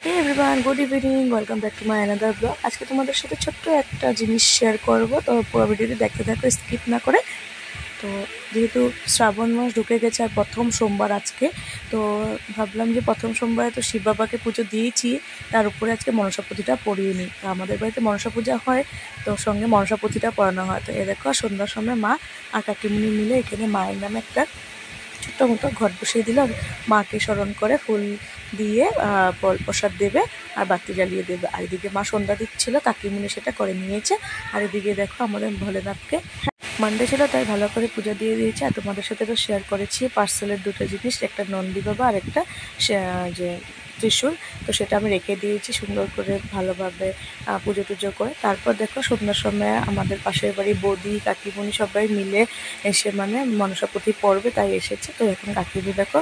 Hey everyone, good evening, welcome back to my another blog. আজকে তোমাদের সাথে ছোট্ট একটা জিনিস শেয়ার করব, তো পুরো ভিডিওটি দেখতে থাকো স্কিপ না করে। তো যেহেতু শ্রাবণ মাস ঢুকে গেছে আর প্রথম সোমবার আজকে, তো ভাবলাম যে প্রথম সোমবারে তো শিব বাবাকে পুজো দিয়েছি, তার উপরে আজকে মনসা পুঁথিটা পড়িয়ে নিই। তো আমাদের বাড়িতে মনসা পূজা হয়, তো সঙ্গে মনসা পুঁথিটা পড়ানো হয়। তো এ দেখো সন্ধ্যার সময় মা আর কাকিমুনি মিলে এখানে মায়ের নামে একটা ছোট্ট মতো ঘট বসিয়ে দিল। মাকে স্মরণ করে ফুল দিয়ে ফল প্রসাদ দেবে আর বাতি জ্বালিয়ে দেবে। আর এদিকে মা সন্ধ্যা দিচ্ছিল, কাকিমুনি সেটা করে নিয়েছে। আর এদিকে দেখো আমাদের ভোলেনাথকে মানডে ছিল তাই ভালো করে পূজা দিয়ে দিয়েছে। আর তোমাদের সাথে তো শেয়ার করেছি পার্সেলের দুটো জিনিস, একটা নন্দী বাবা আর একটা যে ত্রিশূল। তো সেটা আমি রেখে দিয়েছি সুন্দর করে ভালোভাবে পুজো টুজো করে। তারপর দেখো সন্ধ্যার সময় আমাদের পাশের বাড়ি বৌদি কাকিমুনি সবাই মিলে এসে মানে মনসা পুঁথি পড়বে তাই এসেছে। তো এখন কাকিমুনি দেখো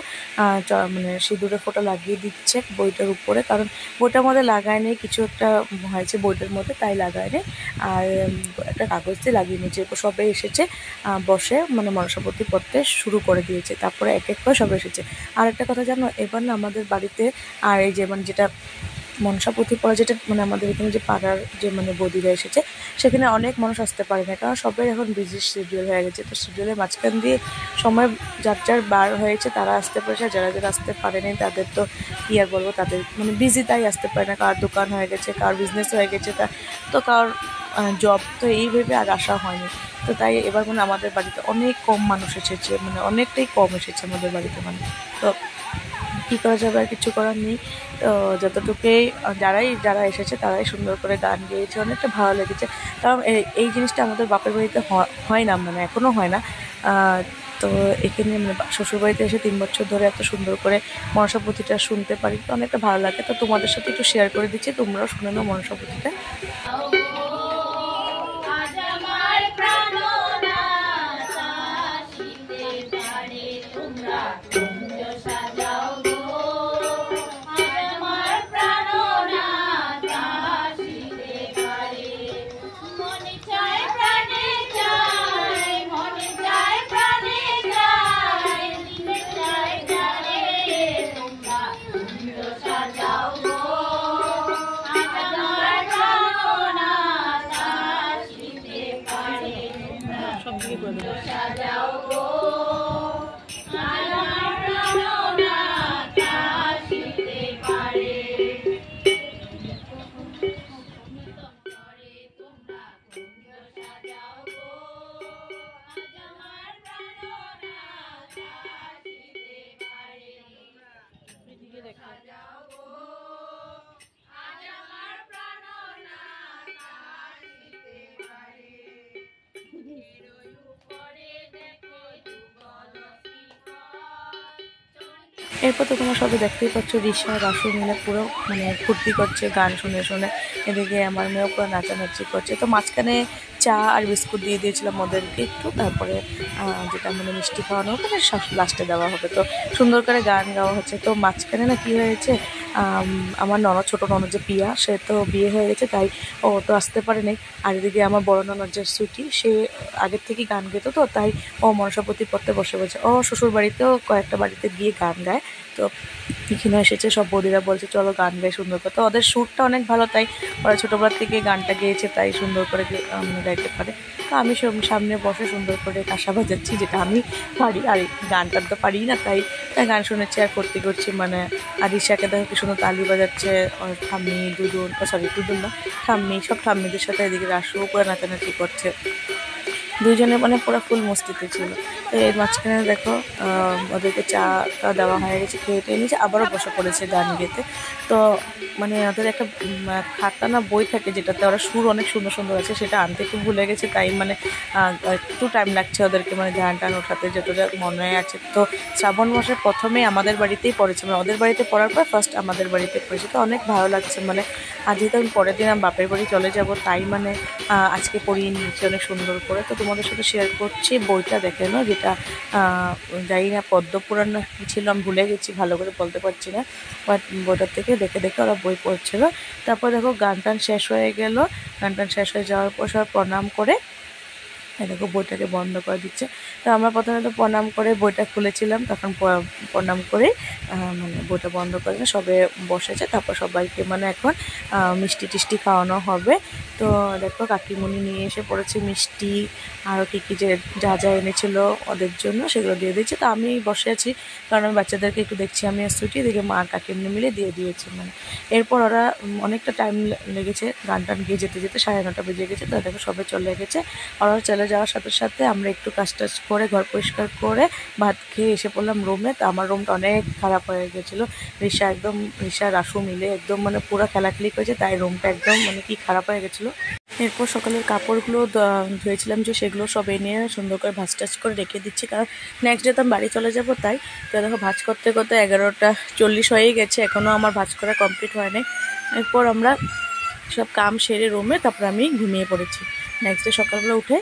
মানে সিঁদুরের ফোঁটা লাগিয়ে দিচ্ছে বইটার উপরে, কারণ বইটার মধ্যে লাগায় নেই, কিছু একটা হয়েছে বইটার মধ্যে তাই লাগায় নেই। আর একটা কাগজ দিয়ে লাগিয়ে নিয়েছে। সবাই এসেছে বসে মানে মনসা পুঁথি পড়তে শুরু করে দিয়েছে। তারপরে এক এক করে সবাই এসেছে। আর একটা কথা জানো, এবার না আমাদের বাড়িতে আর এই যে মানে যেটা মনসা পুঁথি পড়া, যেটা মানে আমাদের এখানে যে পাড়ার যে মানে বৌদিরা এসেছে, সেখানে অনেক মানুষ আসতে পারে না, কারণ সবাই এখন বিজি শিডিউল হয়ে গেছে। তো শিডিউলের মাঝখান দিয়ে সময় যার যার বার হয়েছে তারা আসতে পারছে, যারা যারা আসতে পারেনি তাদের তো কী আর বলবো, তাদের মানে বিজি তাই আসতে পারে না। কার দোকান হয়ে গেছে, কার বিজনেস হয়ে গেছে, তো কার জব, তো এই ভেবে আর আসা হয়নি। তো তাই এবার মানে আমাদের বাড়িতে অনেক কম মানুষ এসেছে, মানে অনেকটাই কম এসেছে আমাদের বাড়িতে মানে। তো কী করা যাবে, আর কিছু করার নেই। তো যতটুকুই যারা এসেছে তারাই সুন্দর করে গান গেয়েছে, অনেকটা ভালো লেগেছে। কারণ এই জিনিসটা আমাদের বাপের বাড়িতে হয় না, মানে এখনও হয় না। তো এখানে মানে শ্বশুরবাড়িতে এসে 3 বছর ধরে এত সুন্দর করে মনসা পুঁথিটা শুনতে পারি, তো অনেকটা ভালো লাগে। তো তোমাদের সাথে একটু শেয়ার করে দিচ্ছি, তোমরাও শুনে নাও মনসা পুঁথিটা। এরপর তো তোমরা সবাই দেখতেই পাচ্ছ, রিসা রাসু মিলে পুরো মানে ফুর্তি করছে গান শুনে শুনে। এদিকে আমার মেয়েও পুরো নাচানাচি করছে। তো মাঝখানে চা আর বিস্কুট দিয়ে দিয়েছিলাম ওদেরকে একটু, তারপরে যেটা মানে মিষ্টি খাওয়ানো হবে সব লাস্টে দেওয়া হবে। তো সুন্দর করে গান গাওয়া হচ্ছে। তো মাঝখানে না কী হয়েছে, আমার ছোটো ননদ যে পিয়া, সে তো বিয়ে হয়ে গেছে তাই ও তো আসতে পারেনি। আর এদিকে আমার বড় ননদ যে সুইটি, সে আগের থেকেই গান গেতো, তো তাই ও মনসা পুঁথি পড়তে বসে ও শ্বশুর বাড়িতেও কয়েকটা বাড়িতে গিয়ে গান গায়। তো এখানে এসেছে সব বৌদিরা, বলছে চলো গান গাই সুন্দর করে। তো ওদের সুরটা অনেক ভালো, তাই ওরা ছোটোবেলার থেকে গানটা গেয়েছে, তাই সুন্দর করে গাইতে পারে। তো আমি সামনে বসে সুন্দর করে কাঁসা বাজাচ্ছি, যেটা আমি পারি, আর গানটা তো পারি না, তাই গান শুনেছি আর ফুর্তি করছি মানে। আর রিসাকে দেখো কি সুন্দর তালি বাজাচ্ছে, ঠাম্মি দুদুন না, ঠাম্মি, সব ঠাম্মিদের সাথে। এদিকে রাসু পুরো নাচানাচি করছে, দুইজনে মানে পুরো ফুল মস্তিতে ছিল। তো এর মাঝখানে দেখো ওদেরকে চাটা দেওয়া হয়ে গেছে, খেয়ে টেয়ে নিয়েছে, আবারও বসে পড়েছে গান গেতে। তো মানে ওদের একটা খাতা না বই থাকে, যেটাতে ওরা সুর অনেক সুন্দর সুন্দর আছে, সেটা আনতে খুব ভুলে গেছে, তাই মানে একটু টাইম লাগছে ওদেরকে মানে গান টান ওঠাতে, যতটা মনে আছে। তো শ্রাবণ মাসের প্রথমেই আমাদের বাড়িতেই পড়েছে, মানে ওদের বাড়িতে পড়ার পর ফার্স্ট আমাদের বাড়িতে পড়েছে। তো অনেক ভালো লাগছে মানে। আর যেহেতু আমি পরের দিন আমি বাপের বাড়ি চলে যাব, তাই মানে আজকে পড়িয়ে নিয়েছি অনেক সুন্দর করে। তো তোমাদের সাথে শেয়ার করছি বইটা দেখে নাও, যেটা জানি না পদ্মপুরাণ না কী ছিল, আমি ভুলে গেছি, ভালো করে বলতে পারছি না। বাট বইটার থেকে দেখে দেখে ওরা বই পড়ছিল। তারপর দেখো গান টান শেষ হয়ে গেল, গান টান শেষ হয়ে যাওয়ার পর সবাই প্রণাম করে দেখো বইটাকে বন্ধ করে দিচ্ছে। তো আমরা প্রথমে তো প্রণাম করে বইটা খুলেছিলাম, তখন প্রণাম করে মানে বইটা বন্ধ করে সবে বসেছে। তারপর সবাইকে মানে এখন মিষ্টি টিষ্টি খাওয়ানো হবে। তো দেখো কাকিমুনি নিয়ে এসে পড়েছে মিষ্টি, আরও কী যে যা যা এনেছিল ওদের জন্য সেগুলো দিয়ে দিচ্ছে। তো আমি বসে আছি, কারণ আমি বাচ্চাদেরকে একটু দেখছি, আমি আর ছুটি দেখে মা আর কাকিমুনি মিলে দিয়ে দিয়েছে। মানে এরপর ওরা অনেকটা টাইম লেগেছে, গান টান গিয়ে যেতে যেতে 9:30 বেজে গেছে। তো দেখো সবাই চলে গেছে। ওরা চলে যাওয়ার সাথে সাথে আমরা একটু কাজ টাজ করে ঘর পরিষ্কার করে ভাত খেয়ে এসে পড়লাম রুমে। তো আমার রুমটা অনেক খারাপ হয়ে গেছিলো। রিশা রাসু মিলে একদম মানে পুরো খেলাখেলি করেছে, তাই রুমটা একদম মানে কি খারাপ হয়ে গেছিলো। এরপর সকালের কাপড়গুলো ধুয়েছিলাম, যে সেগুলো সব এনে সুন্দর করে ভাঁজ টাজ করে রেখে দিচ্ছি, কারণ নেক্সট ডে তো আমি বাড়ি চলে যাব। তাই তো দেখো ভাঁজ করতে করতে 11:40 হয়ে গেছে, এখনও আমার ভাঁজ করা কমপ্লিট হয়নি। এরপর আমরা সব কাম সেরে রুমে, তারপর আমি ঘুমিয়ে পড়েছি। নেক্সট ডে সকালবেলা উঠে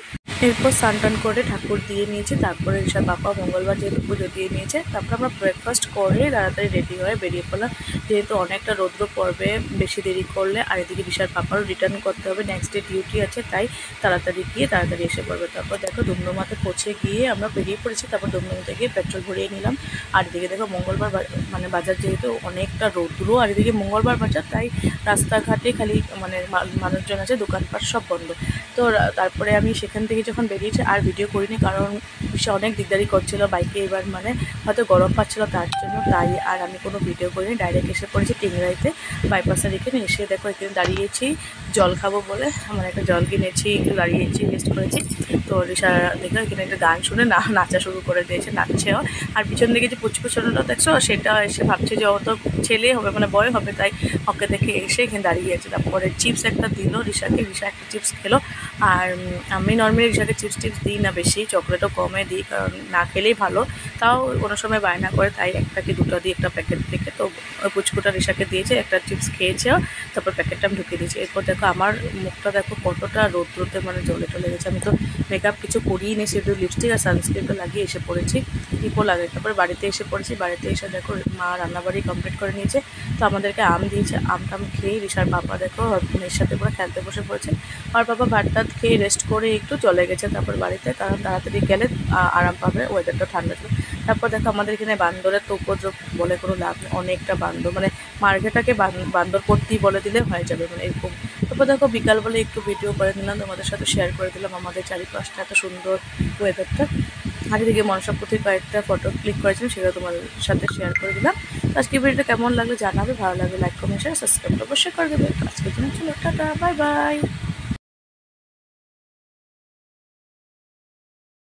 এরপর স্নান টান করে ঠাকুর দিয়ে নিয়েছে, তারপরে ঋষার বাবা মঙ্গলবার যেহেতু পুজো দিয়ে নিয়েছে, তারপর আমরা ব্রেকফাস্ট করে তাড়াতাড়ি রেডি হয়ে বেরিয়ে পড়লাম, যেহেতু অনেকটা রৌদ্র পড়বে বেশি দেরি করলে। আর এদিকে ঋষার পাপারও রিটার্ন করতে হবে, নেক্সট ডে ডিউটি আছে, তাই তাড়াতাড়ি গিয়ে তাড়াতাড়ি এসে পড়বে। তারপর দেখো ডুমডুমাতে পৌঁছে গিয়ে আমরা বেরিয়ে পড়েছি। তারপর ডুমডুমাতে গিয়ে পেট্রোল ভরিয়ে নিলাম। আর এদিকে দেখো মঙ্গলবার মানে বাজার যেহেতু অনেকটা রৌদ্র, আর এদিকে মঙ্গলবার বাজার, তাই রাস্তাঘাটে খালি মানে মানুষজন আছে, দোকানপাট সব বন্ধ। তো তারপরে আমি সেখান থেকে যখন বেরিয়েছি আর ভিডিও করিনি, কারণ সে অনেক দিকদারি করছিল বাইকে, এবার মানে হয়তো গরম পাচ্ছিলো তার জন্য, তাই আর আমি কোনো ভিডিও করিনি। ডাইরেক্ট এসে পড়েছি টিংরাইতে বাইপাসের এখানে। এসে দেখো এখানে দাঁড়িয়েছি জল খাবো বলে, মানে একটা জল কিনেছি, একটু দাঁড়িয়েছি, রেস্ট করেছি। তো ঋষা দেখো এখানে একটা গান শুনে নাচা শুরু করে দিয়েছে, নাচছেও। আর পিছন দিকে যে পুচকুচনটা দেখছো, সেটা এসে ভাবছে যে ও তো ছেলে হবে মানে বয় হবে, তাই ওকে দেখে এসে এখানে দাঁড়িয়ে আছে। তারপরে চিপস একটা দিল ঋষাকে, ঋষা একটা চিপস খেলো। আর আমি নর্মালি ঋষাকে চিপস টিপস দিই না বেশি, চকলেটও কমে দিই, কারণ না খেলেই ভালো। তাও কোনো সময় বায়না করে, তাই একটা কি দুটো দিই একটা প্যাকেট থেকে। তো ওই পুচকুটা ঋষাকে দিয়েছে, একটা চিপস খেয়েছে, তারপর প্যাকেটটা আমি ঢুকিয়ে দিয়েছি। এরপর দেখো আমার মুখটা দেখো কতটা রোদ্রুতে মানে জ্বলে গেছে। আমি তো মেকআপ কিছু করিয়ে নিই, শুধু লিপস্টিক আর সানস্ক্রিনটা লাগিয়ে এসে পড়েছি, টিপও লাগে। তারপরে বাড়িতে এসে পড়েছি, বাড়িতে এসে দেখো মা রান্নাবাড়ি কমপ্লিট করে নিয়েছে। তো আমাদেরকে আম দিয়েছে, আমটা আমি খেয়ে ঋষার বাবা দেখো মেয়ের সাথে পুরো খেলতে বসে পড়েছে। আর বাবা ভাত টাত খেয়ে রেস্ট করে একটু চলে গেছে তারপর বাড়িতে, কারণ তাড়াতাড়ি গেলে আরাম পাবে, ওয়েদারটা ঠান্ডা ছিল। তারপর দেখো আমাদের এখানে বান্দরের তো উপদ্রব বলে কোনো লাভ নেই, অনেকটা বান্দর, মানে মার্কেটটাকে বান্দর পড়তেই বলে দিলে হয়ে যাবে, মানে এরকম। তারপর দেখো বিকালবেলা একটু ভিডিও করে নিলাম, তোমাদের সাথে শেয়ার করে দিলাম আমাদের চারিপাশটা এত সুন্দর ওয়েদারটা। আর এদিকে মনসাপুতির কয়েকটা ফটো ক্লিক করেছিলাম, সেগুলো তোমাদের সাথে শেয়ার করে দিলাম। আজকে ভিডিওটা কেমন লাগলো জানাবে, ভালো লাগলে লাইক কমেন্ট শেয়ার সাবস্ক্রাইব অবশ্যই করে দেবে। আজকের জন্য চলো টাটা, বাই বাই।